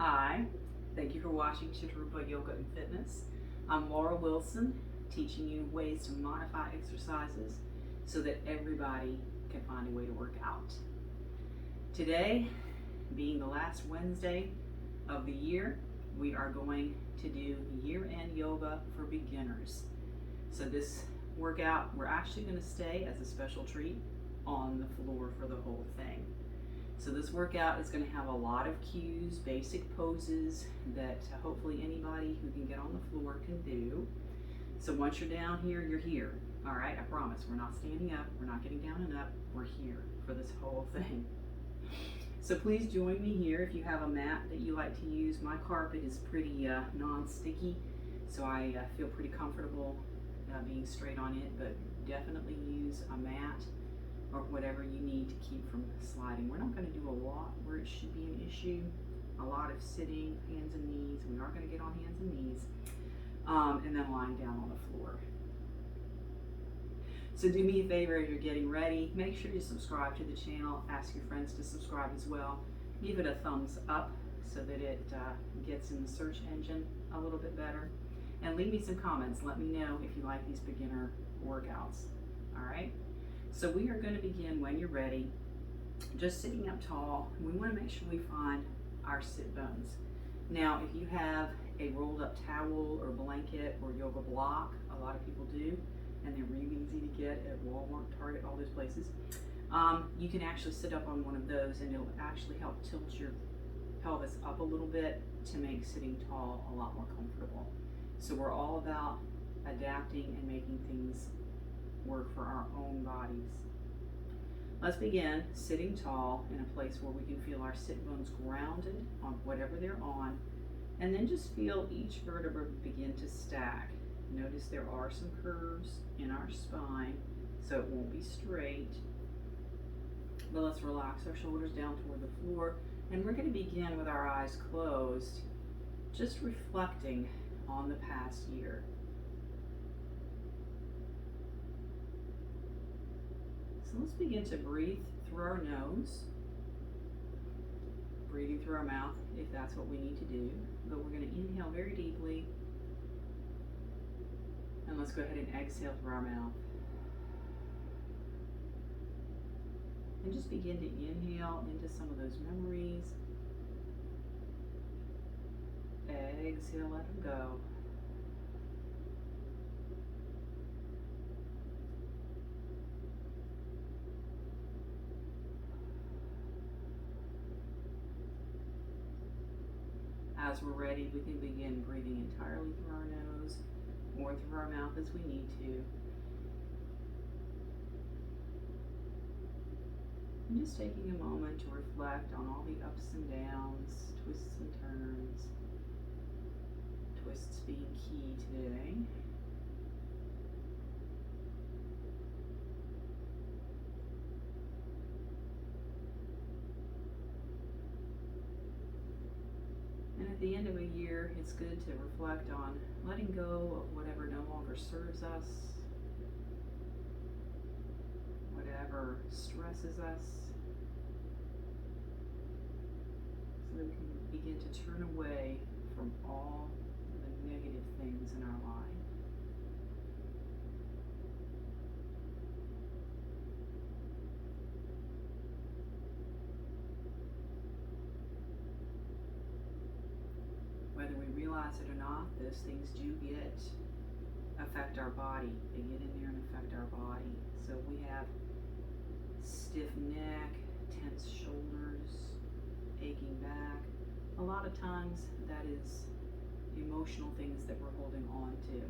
Hi, thank you for watching Chittarupa Yoga and Fitness. I'm Laura Wilson, teaching you ways to modify exercises so that everybody can find a way to work out. Today, being the last Wednesday of the year, we are going to do year-end yoga for beginners. So this workout, we're actually going to stay as a special treat on the floor for the whole thing. So this workout is going to have a lot of cues, basic poses that hopefully anybody who can get on the floor can do. So once you're down here, you're here. All right, I promise. We're not standing up. We're not getting down and up. We're here for this whole thing. So please join me here if you have a mat that you like to use. My carpet is pretty non-sticky, so I feel pretty comfortable being straight on it, but definitely use a mat or whatever you need to keep from sliding. We're not going to do a lot where it should be an issue. A lot of sitting, hands and knees. We are going to get on hands and knees, and then lying down on the floor. So do me a favor as you're getting ready. Make sure you subscribe to the channel. Ask your friends to subscribe as well. Give it a thumbs up so that it gets in the search engine a little bit better. And leave me some comments. Let me know if you like these beginner workouts. All right? So we are going to begin when you're ready, just sitting up tall. We want to make sure we find our sit bones. Now, if you have a rolled up towel or blanket or yoga block, a lot of people do, and they're really easy to get at Walmart, Target, all those places, you can actually sit up on one of those and it'll actually help tilt your pelvis up a little bit to make sitting tall a lot more comfortable. So we're all about adapting and making things work for our own bodies. Let's begin sitting tall in a place where we can feel our sit bones grounded on whatever they're on, and then just feel each vertebra begin to stack. Notice there are some curves in our spine, so it won't be straight. But let's relax our shoulders down toward the floor, and we're going to begin with our eyes closed, just reflecting on the past year. So let's begin to breathe through our nose, breathing through our mouth if that's what we need to do. But we're going to inhale very deeply, and let's go ahead and exhale through our mouth. And just begin to inhale into some of those memories. Exhale, let them go. As we're ready, we can begin breathing entirely through our nose or through our mouth as we need to. And just taking a moment to reflect on all the ups and downs, twists and turns. Twists being key today. And at the end of a year, it's good to reflect on letting go of whatever no longer serves us, whatever stresses us, so that we can begin to turn away from all the negative things in our life. Whether we realize it or not, those things do affect our body. They get in there and affect our body. So we have stiff neck, tense shoulders, aching back. A lot of times that is emotional things that we're holding on to.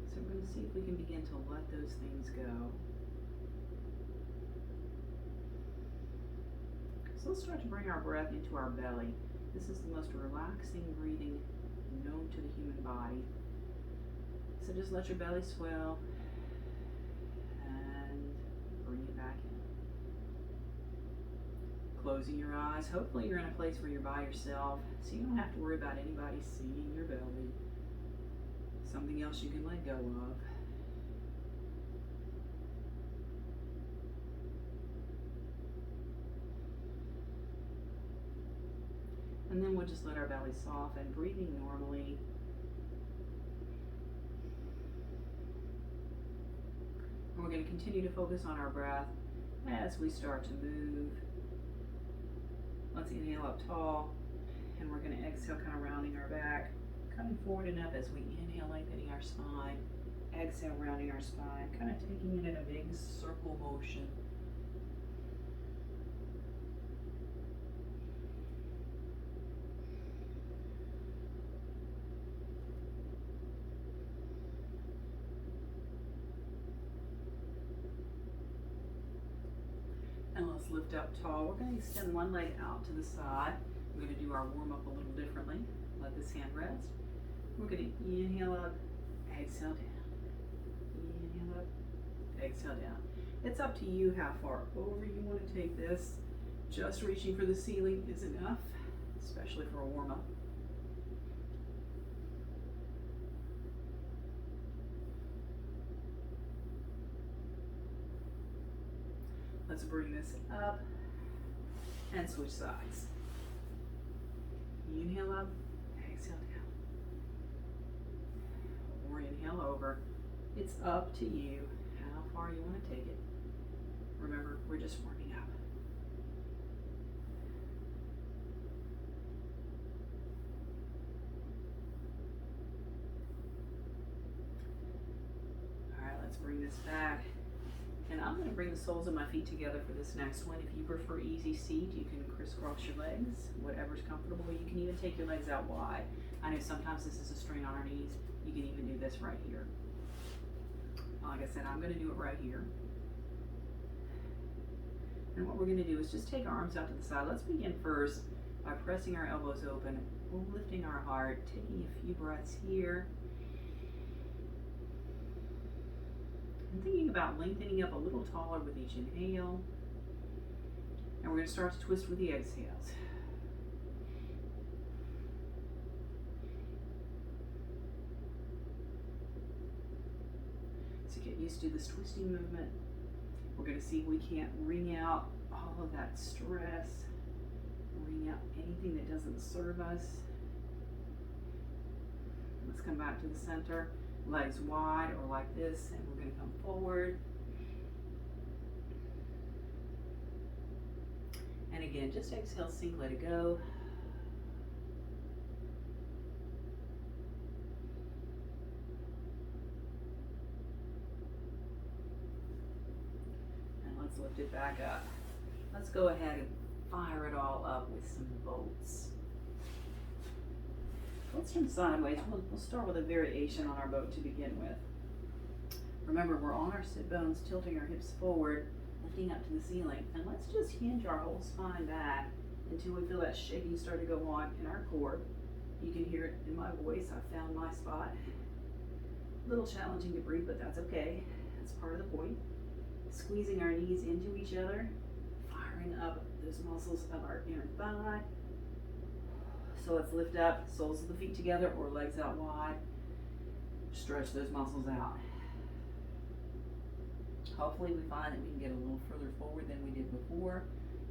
So we're going to see if we can begin to let those things go. So let's start to bring our breath into our belly. This is the most relaxing breathing known to the human body. So just let your belly swell and bring it back in. Closing your eyes. Hopefully you're in a place where you're by yourself, so you don't have to worry about anybody seeing your belly. Something else you can let go of. And then we'll just let our belly soften, breathing normally. And we're going to continue to focus on our breath as we start to move. Let's inhale up tall, and we're going to exhale, kind of rounding our back, coming forward and up as we inhale, lengthening our spine. Exhale, rounding our spine, kind of taking it in a big circle motion. And let's lift up tall. We're going to extend one leg out to the side. We're going to do our warm up a little differently. Let this hand rest. We're going to inhale up, exhale down. Inhale up, exhale down. It's up to you how far over you want to take this. Just reaching for the ceiling is enough, especially for a warm up. Let's bring this up and switch sides. Inhale up, exhale down. Or inhale over. It's up to you how far you want to take it. Remember, we're just warming up. All right, let's bring this back. And I'm going to bring the soles of my feet together for this next one. If you prefer easy seat, you can crisscross your legs, whatever's comfortable. You can even take your legs out wide. I know sometimes this is a strain on our knees. You can even do this right here. Like I said, I'm going to do it right here. And what we're going to do is just take our arms out to the side. Let's begin first by pressing our elbows open, lifting our heart, taking a few breaths here. And thinking about lengthening up a little taller with each inhale. And we're going to start to twist with the exhales. So get used to this twisting movement. We're going to see if we can't wring out all of that stress, wring out anything that doesn't serve us. Let's come back to the center. Legs wide or like this, and we're going to come forward. And again, just exhale, sink, let it go. And let's lift it back up. Let's go ahead and fire it all up with some boats. Let's turn sideways. We'll start with a variation on our boat to begin with. Remember, we're on our sit bones, tilting our hips forward, lifting up to the ceiling. And let's just hinge our whole spine back until we feel that shaking start to go on in our core. You can hear it in my voice. I found my spot. A little challenging to breathe, but that's okay. That's part of the point. Squeezing our knees into each other, firing up those muscles of our inner thigh. So let's lift up, soles of the feet together or legs out wide. Stretch those muscles out. Hopefully we find that we can get a little further forward than we did before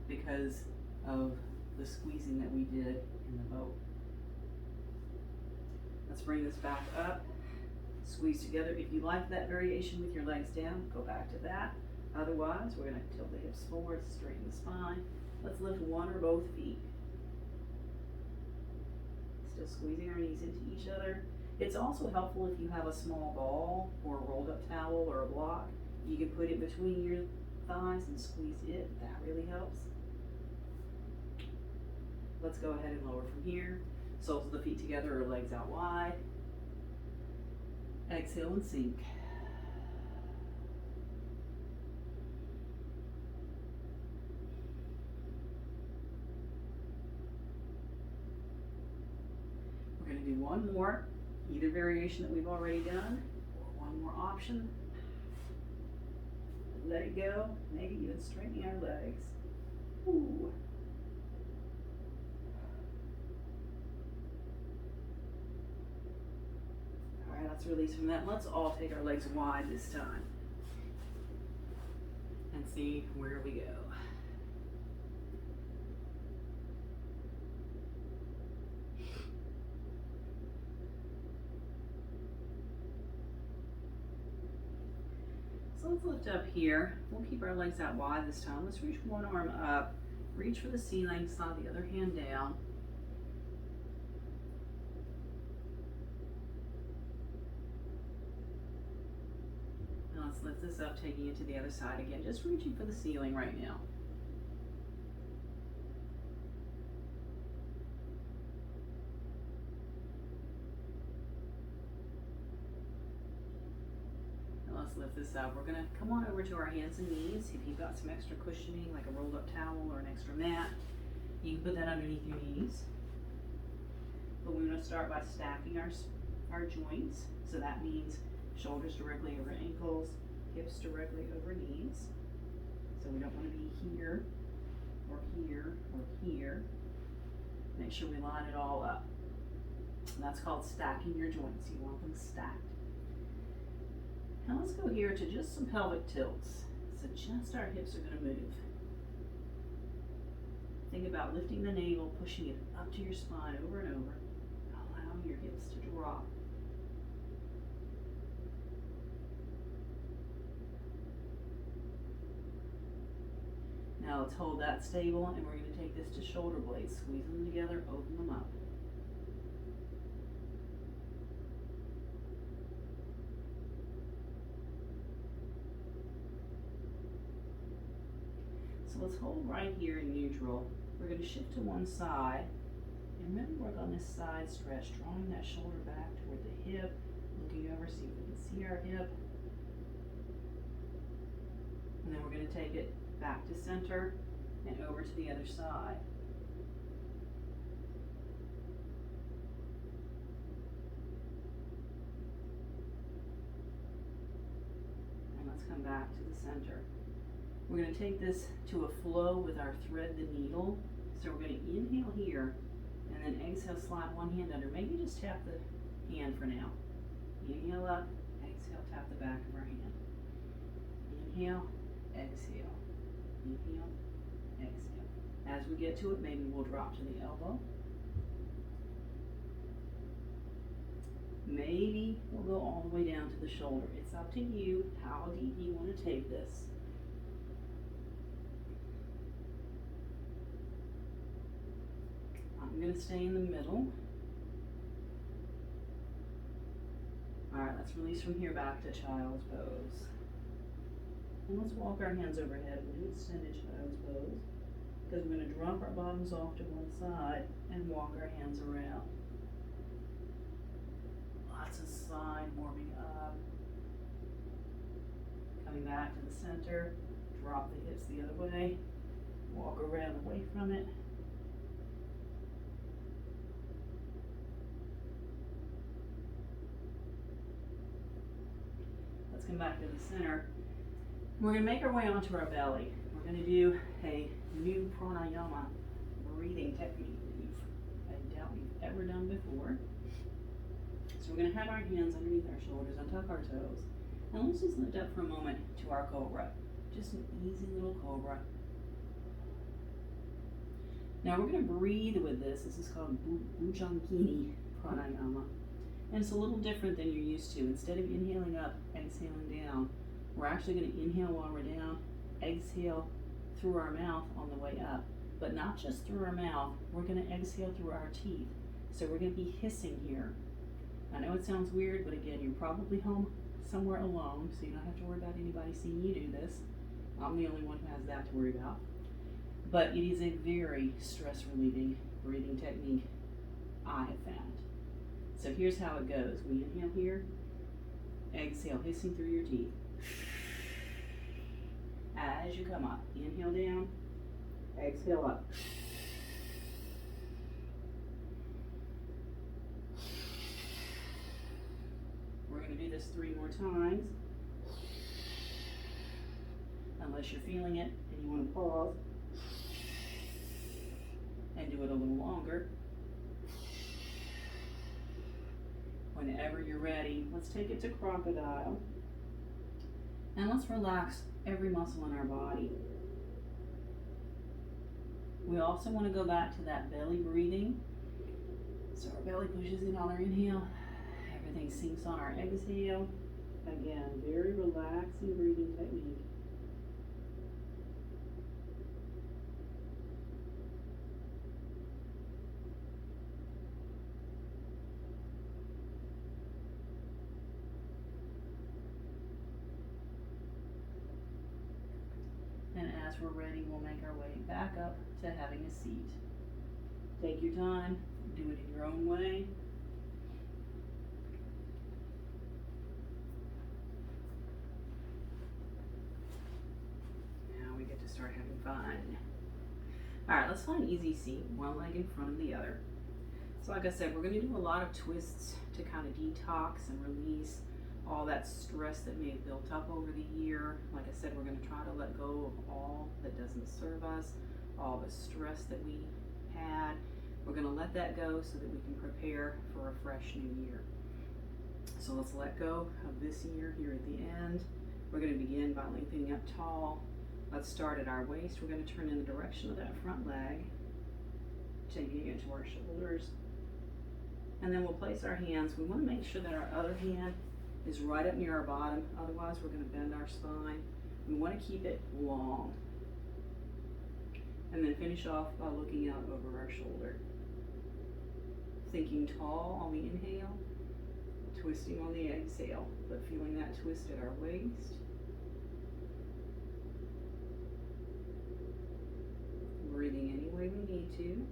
because of the squeezing that we did in the boat. Let's bring this back up, squeeze together. If you like that variation with your legs down, go back to that. Otherwise, we're going to tilt the hips forward, straighten the spine. Let's lift one or both feet. Still squeezing our knees into each other. It's also helpful if you have a small ball or a rolled up towel or a block. You can put it between your thighs and squeeze it. That really helps. Let's go ahead and lower from here. Soles of the feet together or legs out wide. Exhale and sink. We're going to do one more, either variation that we've already done, or one more option. Let it go, maybe even straightening our legs. Ooh. All right, let's release from that. Let's all take our legs wide this time and see where we go. So let's lift up here. We'll keep our legs out wide this time. Let's reach one arm up, reach for the ceiling, slide the other hand down. Now let's lift this up, taking it to the other side again, just reaching for the ceiling right now. Let's lift this up. We're going to come on over to our hands and knees. If you've got some extra cushioning, like a rolled up towel or an extra mat, you can put that underneath your knees. But we're going to start by stacking our joints. So that means shoulders directly over ankles, hips directly over knees. So we don't want to be here or here or here. Make sure we line it all up. And that's called stacking your joints. You want them stacked. Now let's go here to just some pelvic tilts. So just our hips are going to move. Think about lifting the navel, pushing it up to your spine over and over. Allow your hips to drop. Now let's hold that stable, and we're going to take this to shoulder blades. Squeeze them together, open them up. So let's hold right here in neutral. We're going to shift to one side. And remember, work on this side stretch, drawing that shoulder back toward the hip, looking over, see if we can see our hip. And then we're going to take it back to center and over to the other side. And let's come back to the center. We're going to take this to a flow with our thread the needle. So we're going to inhale here and then exhale, slide one hand under. Maybe just tap the hand for now. Inhale up, exhale, tap the back of our hand. Inhale, exhale. Inhale, exhale. As we get to it, maybe we'll drop to the elbow. Maybe we'll go all the way down to the shoulder. It's up to you how deep you want to take this. I'm going to stay in the middle. Alright, let's release from here back to child's pose. And let's walk our hands overhead. We'll do extended child's pose, because we're going to drop our bottoms off to one side and walk our hands around. Lots of side warming up. Coming back to the center. Drop the hips the other way. Walk around away from it. Let's come back to the center. We're going to make our way onto our belly. We're going to do a new pranayama breathing technique that I doubt you've ever done before. So we're going to have our hands underneath our shoulders, untuck our toes, and let's just lift up for a moment to our cobra. Just an easy little cobra. Now we're going to breathe with this. This is called Bhujankini pranayama. And it's a little different than you're used to. Instead of inhaling up, exhaling down, we're actually going to inhale while we're down, exhale through our mouth on the way up. But not just through our mouth, we're going to exhale through our teeth. So we're going to be hissing here. I know it sounds weird, but again, you're probably home somewhere alone, so you don't have to worry about anybody seeing you do this. I'm the only one who has that to worry about. But it is a very stress-relieving breathing technique, I have found. So here's how it goes. We inhale here, exhale, hissing through your teeth. As you come up, inhale down, exhale up. We're going to do this 3 more times. Unless you're feeling it and you want to pause and do it a little longer. Whenever you're ready, let's take it to crocodile. And let's relax every muscle in our body. We also want to go back to that belly breathing. So our belly pushes in on our inhale. Everything sinks on our exhale. Again, very relaxing breathing technique. And as we're ready, we'll make our way back up to having a seat. Take your time, do it in your own way. Now we get to start having fun. All right, let's find an easy seat, one leg in front of the other. So like I said, we're gonna do a lot of twists to kind of detox and release all that stress that may have built up over the year. Like I said, we're going to try to let go of all that doesn't serve us, all the stress that we had. We're going to let that go so that we can prepare for a fresh new year. So let's let go of this year here at the end. We're going to begin by lengthening up tall. Let's start at our waist. We're going to turn in the direction of that front leg, taking it to our shoulders. And then we'll place our hands. We want to make sure that our other hand is right up near our bottom, otherwise we're going to bend our spine. We want to keep it long. And then finish off by looking out over our shoulder. Thinking tall on the inhale, twisting on the exhale, but feeling that twist at our waist. Breathing any way we need to.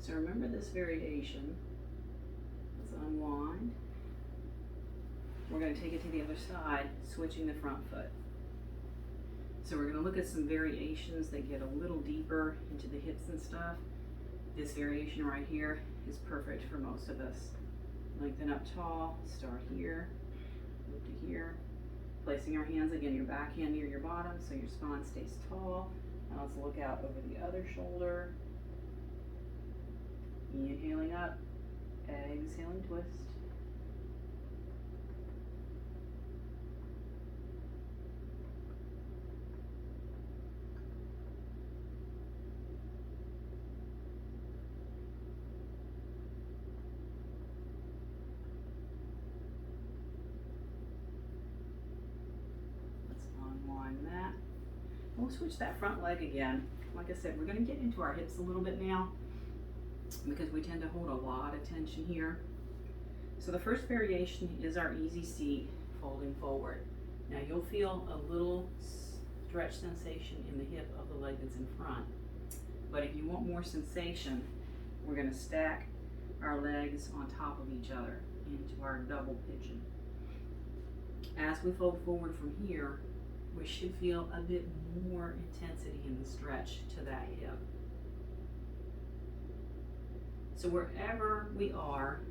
So remember this variation. Let's unwind. We're going to take it to the other side, switching the front foot. So we're going to look at some variations that get a little deeper into the hips and stuff. This variation right here is perfect for most of us. Lengthen up tall, start here, move to here. Placing our hands again, your back hand near your bottom so your spine stays tall. Now let's look out over the other shoulder. Inhaling up, exhaling twist. Let's unwind that. We'll switch that front leg again. Like I said, we're going to get into our hips a little bit now, because we tend to hold a lot of tension here. So the first variation is our easy seat, folding forward. Now you'll feel a little stretch sensation in the hip of the leg that's in front. But if you want more sensation, we're going to stack our legs on top of each other into our double pigeon. As we fold forward from here, we should feel a bit more intensity in the stretch to that hip. So wherever we are,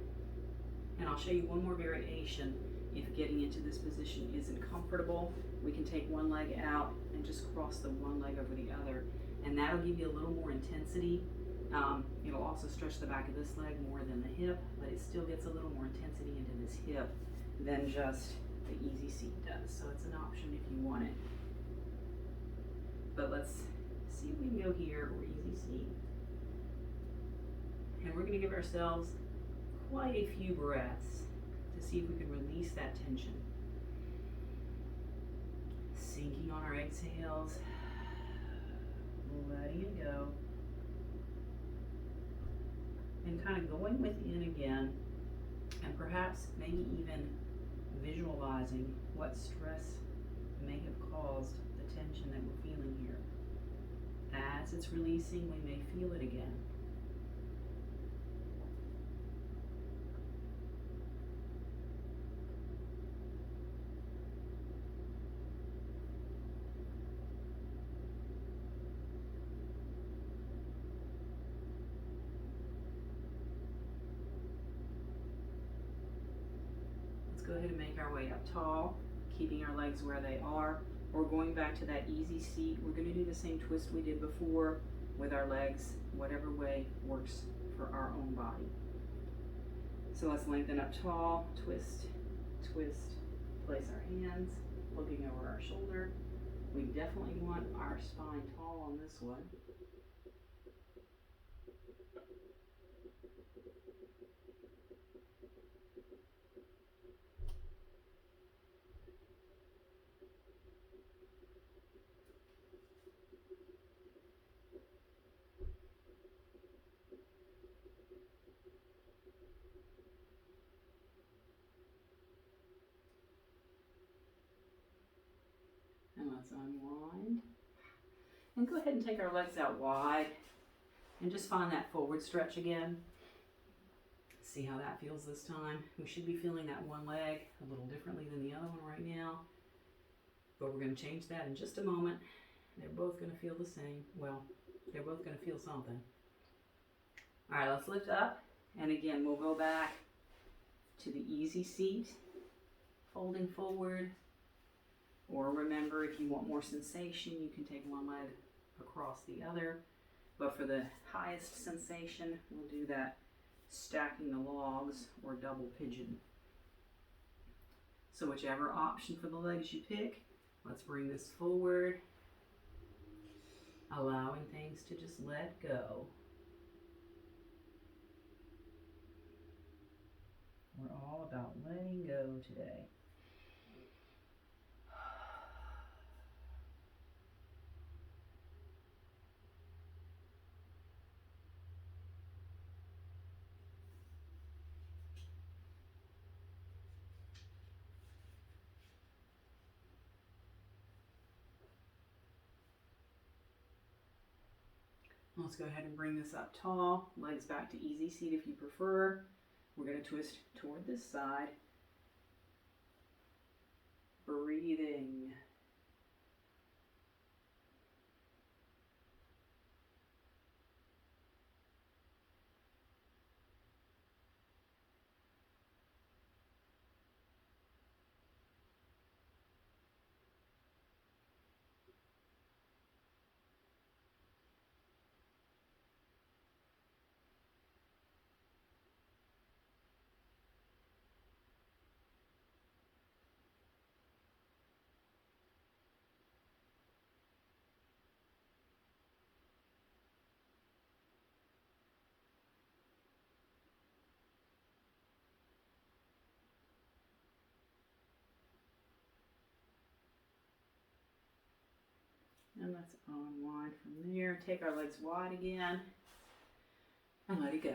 and I'll show you one more variation, if getting into this position isn't comfortable, we can take one leg out and just cross the one leg over the other, and that'll give you a little more intensity. It'll also stretch the back of this leg more than the hip, but it still gets a little more intensity into this hip than just the easy seat does. So it's an option if you want it. But let's see if we can go here, or easy seat. And we're going to give ourselves quite a few breaths to see if we can release that tension. Sinking on our exhales, letting it go, and kind of going within again, and perhaps maybe even visualizing what stress may have caused the tension that we're feeling here. As it's releasing, we may feel it again. Go ahead and make our way up tall, keeping our legs where they are, or going back to that easy seat. We're going to do the same twist we did before with our legs, whatever way works for our own body. So let's lengthen up tall, twist, twist, place our hands, looking over our shoulder. We definitely want our spine tall on this one. And let's unwind. And go ahead and take our legs out wide and just find that forward stretch again. See how that feels this time. We should be feeling that one leg a little differently than the other one right now, but we're going to change that in just a moment. They're both going to feel the same. Well, they're both going to feel something. All right, let's lift up. And again, we'll go back to the easy seat, folding forward. Or remember, if you want more sensation, you can take one leg across the other. But for the highest sensation, we'll do that stacking the logs or double pigeon. So whichever option for the legs you pick, let's bring this forward, allowing things to just let go. We're all about letting go today. Let's go ahead and bring this up tall, legs back to easy seat if you prefer. We're going to twist toward this side. Breathing. And let's unwind from there. Take our legs wide again and let it go.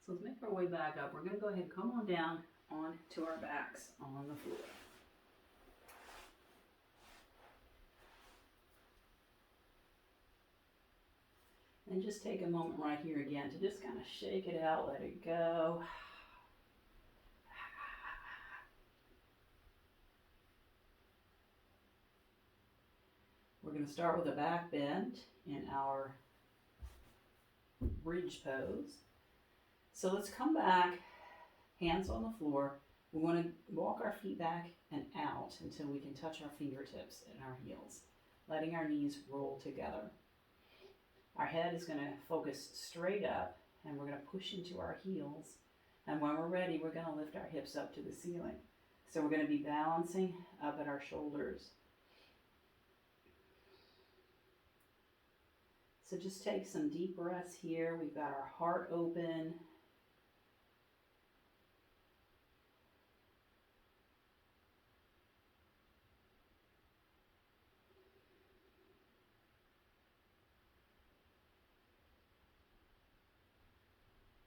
So let's make our way back up. We're going to go ahead and come on down onto our backs on the floor. And just take a moment right here again to just kind of shake it out, let it go. We're going to start with a back bend in our bridge pose. So let's come back, hands on the floor. We want to walk our feet back and out until we can touch our fingertips and our heels, letting our knees roll together. Our head is going to focus straight up, and we're going to push into our heels. And when we're ready, we're going to lift our hips up to the ceiling. So we're going to be balancing up at our shoulders. So just take some deep breaths here. We've got our heart open.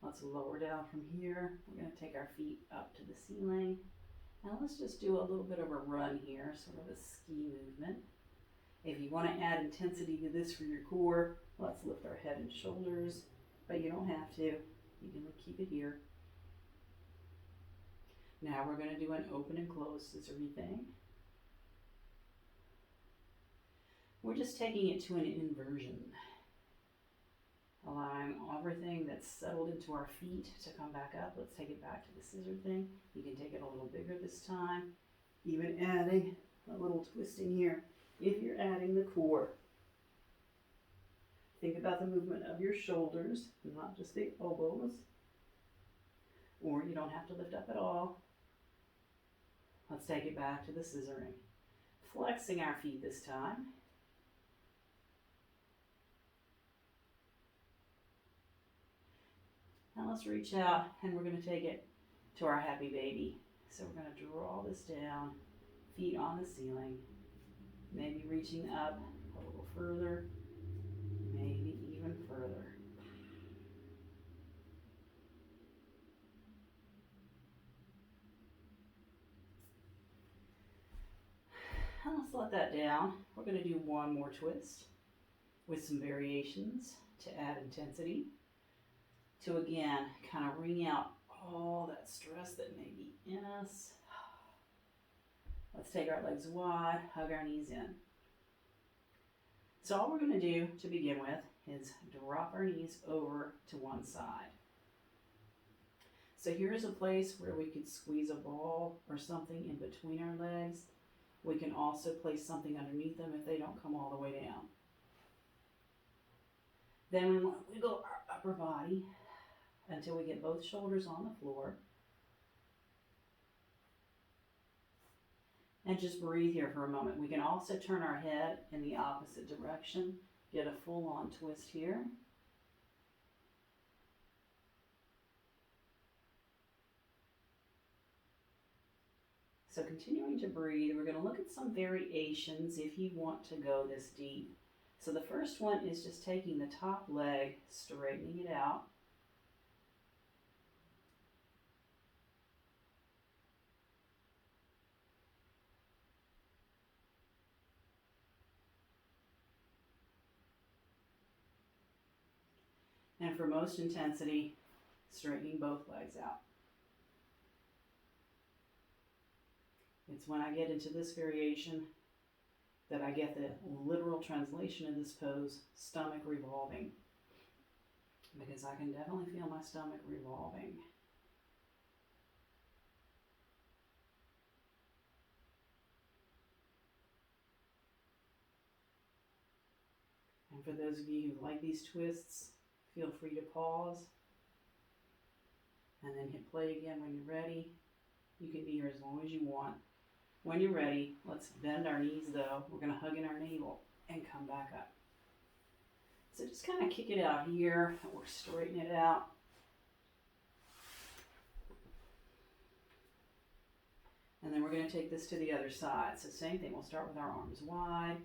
Let's lower down from here. We're going to take our feet up to the ceiling. Now let's just do a little bit of a run here, sort of a ski movement. If you want to add intensity to this for your core, let's lift our head and shoulders, but you don't have to. You can keep it here. Now we're going to do an open and close scissory thing. We're just taking it to an inversion, allowing everything that's settled into our feet to come back up. Let's take it back to the scissor thing. You can take it a little bigger this time, even adding a little twisting here if you're adding the core. Think about the movement of your shoulders, not just the elbows. or you don't have to lift up at all. Let's take it back to the scissoring. Flexing our feet this time. Now let's reach out and we're going to take it to our happy baby. So we're going to draw this down, feet on the ceiling, maybe reaching up a little further, maybe even further. And let's let that down. We're going to do one more twist with some variations to add intensity, to again kind of wring out all that stress that may be in us. Let's take our legs wide, hug our knees in. So all we're going to do to begin with is drop our knees over to one side. So here's a place where we could squeeze a ball or something in between our legs. We can also place something underneath them if they don't come all the way down. Then we want to wiggle our upper body until we get both shoulders on the floor. And just breathe here for a moment. We can also turn our head in the opposite direction, get a full-on twist here. So continuing to breathe, we're going to look at some variations if you want to go this deep. So the first one is just taking the top leg, straightening it out. And for most intensity, straightening both legs out. It's when I get into this variation that I get the literal translation of this pose, stomach revolving. Because I can definitely feel my stomach revolving. And for those of you who like these twists, feel free to pause and then hit play again when you're ready. You can be here as long as you want. When you're ready, let's bend our knees though. We're going to hug in our navel and come back up. So just kind of kick it out here or straighten it out. And then we're going to take this to the other side. So same thing, we'll start with our arms wide,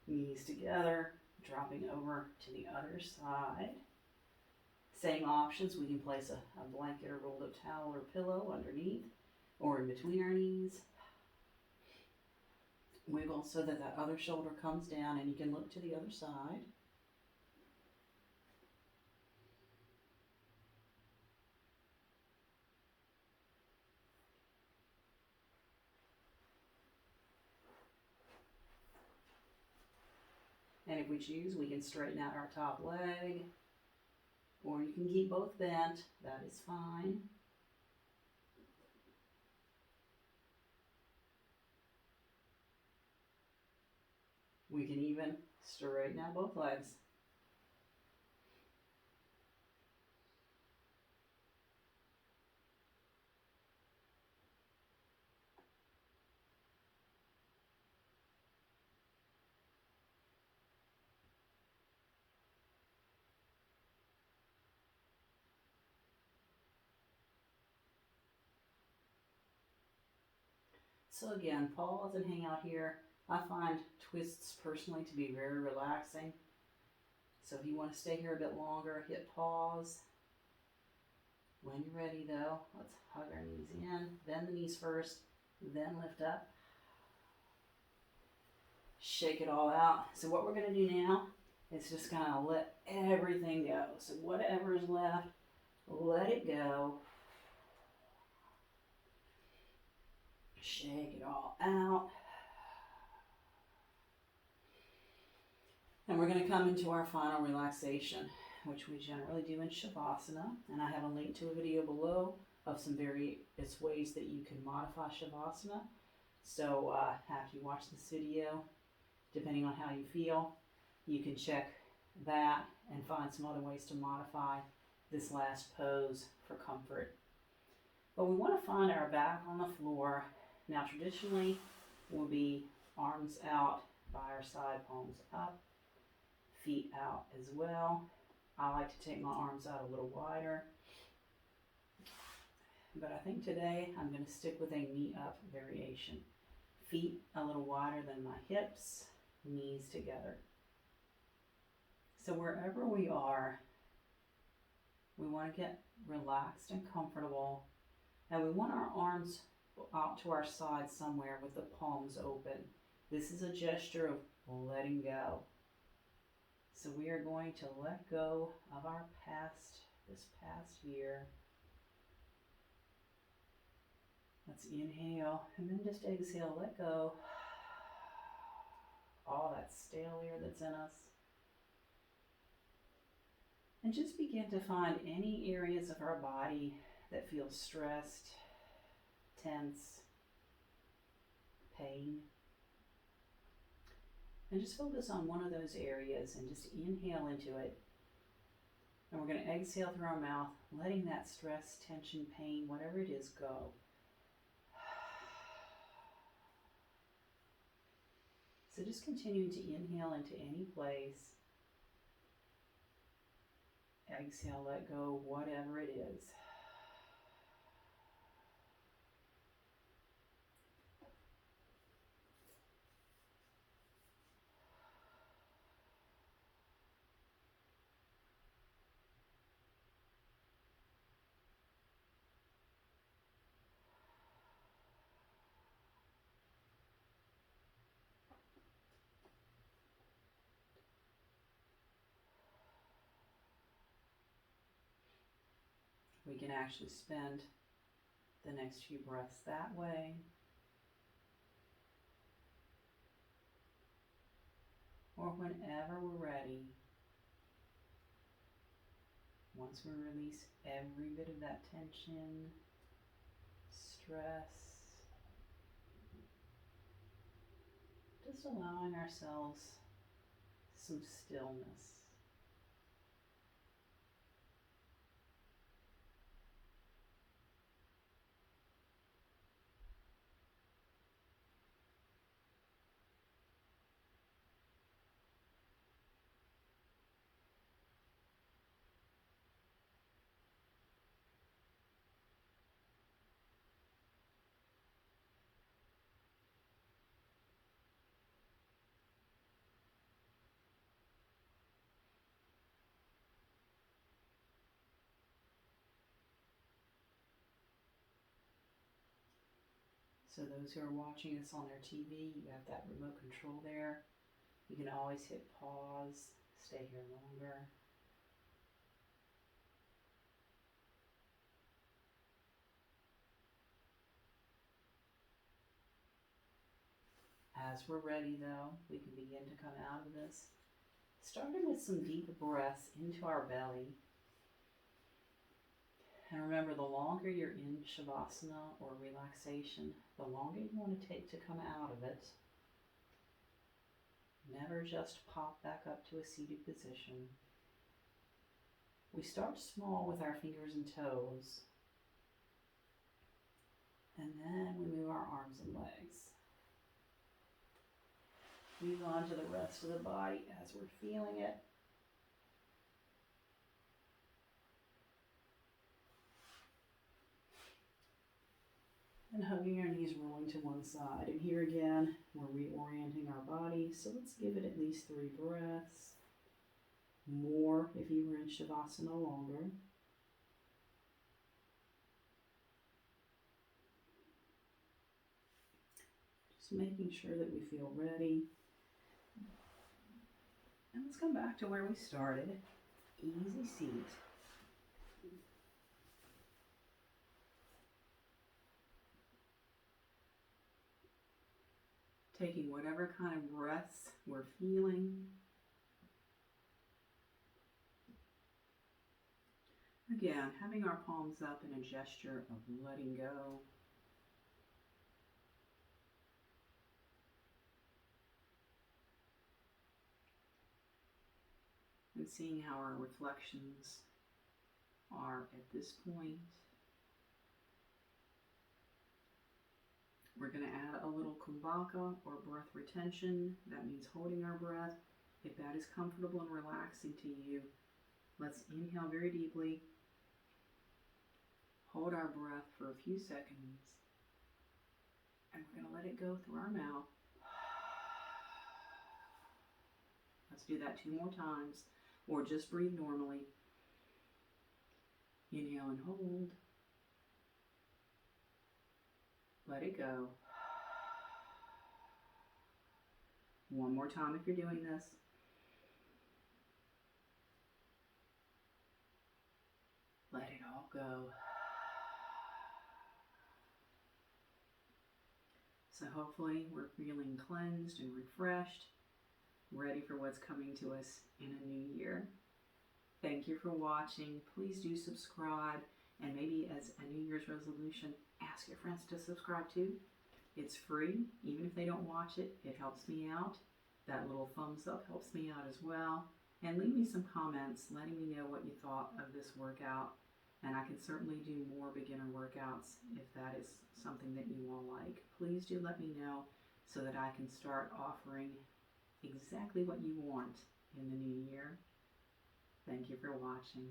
knees together, dropping over to the other side. Same options, we can place a blanket or rolled up towel or pillow underneath or in between our knees. Wiggle so that that other shoulder comes down and you can look to the other side. And if we choose, we can straighten out our top leg, or you can keep both bent, that is fine. We can even straighten out both legs. So again, pause and hang out here. I find twists personally to be very relaxing. So if you want to stay here a bit longer, hit pause. When you're ready though, let's hug our knees in, bend the knees first, then lift up. Shake it all out. So what we're going to do now is just kind of let everything go. So whatever is left, let it go. Shake it all out. And we're going to come into our final relaxation, which we generally do in Shavasana. And I have a link to a video below of some various ways that you can modify Shavasana. So after you watch this video, depending on how you feel, you can check that and find some other ways to modify this last pose for comfort. But we want to find our back on the floor. Now traditionally we'll be arms out by our side, palms up, feet out as well. I like to take my arms out a little wider, but I think today I'm going to stick with a knee up variation. Feet a little wider than my hips, knees together. So wherever we are, we want to get relaxed and comfortable, and we want our arms out to our side somewhere with the palms open. This is a gesture of letting go. So we are going to let go of our this past year. Let's inhale and then just exhale, let go. All that stale air that's in us. And just begin to find any areas of our body that feel stressed, tense, pain. And just focus on one of those areas and just inhale into it. And we're going to exhale through our mouth, letting that stress, tension, pain, whatever it is, go. So just continuing to inhale into any place. Exhale, let go, whatever it is. We can actually spend the next few breaths that way. Or whenever we're ready, once we release every bit of that tension, stress, just allowing ourselves some stillness. So those who are watching us on their TV, you have that remote control there. You can always hit pause, stay here longer. As we're ready though, we can begin to come out of this, starting with some deep breaths into our belly. And remember, the longer you're in Shavasana or relaxation, the longer you want to take to come out of it. Never just pop back up to a seated position. We start small with our fingers and toes, and then we move our arms and legs. Move on to the rest of the body as we're feeling it. And hugging our knees, rolling to one side. And here again, we're reorienting our body. So let's give it at least 3 breaths. More if you were in Shavasana longer. Just making sure that we feel ready. And let's come back to where we started. Easy seat. Taking whatever kind of breaths we're feeling. Again, having our palms up in a gesture of letting go. And seeing how our reflections are at this point. We're going to add a little kumbhaka or breath retention. That means holding our breath. If that is comfortable and relaxing to you, let's inhale very deeply. Hold our breath for a few seconds. And we're going to let it go through our mouth. Let's do that 2 more times. Or just breathe normally. Inhale and hold. Let it go. 1 more time if you're doing this. Let it all go. So hopefully we're feeling cleansed and refreshed, ready for what's coming to us in a new year. Thank you for watching. Please do subscribe, and maybe as a New Year's resolution, ask your friends to subscribe too. It's free. Even if they don't watch it, it helps me out. That little thumbs up helps me out as well. And leave me some comments letting me know what you thought of this workout. And I can certainly do more beginner workouts if that is something that you all like. Please do let me know so that I can start offering exactly what you want in the new year. Thank you for watching.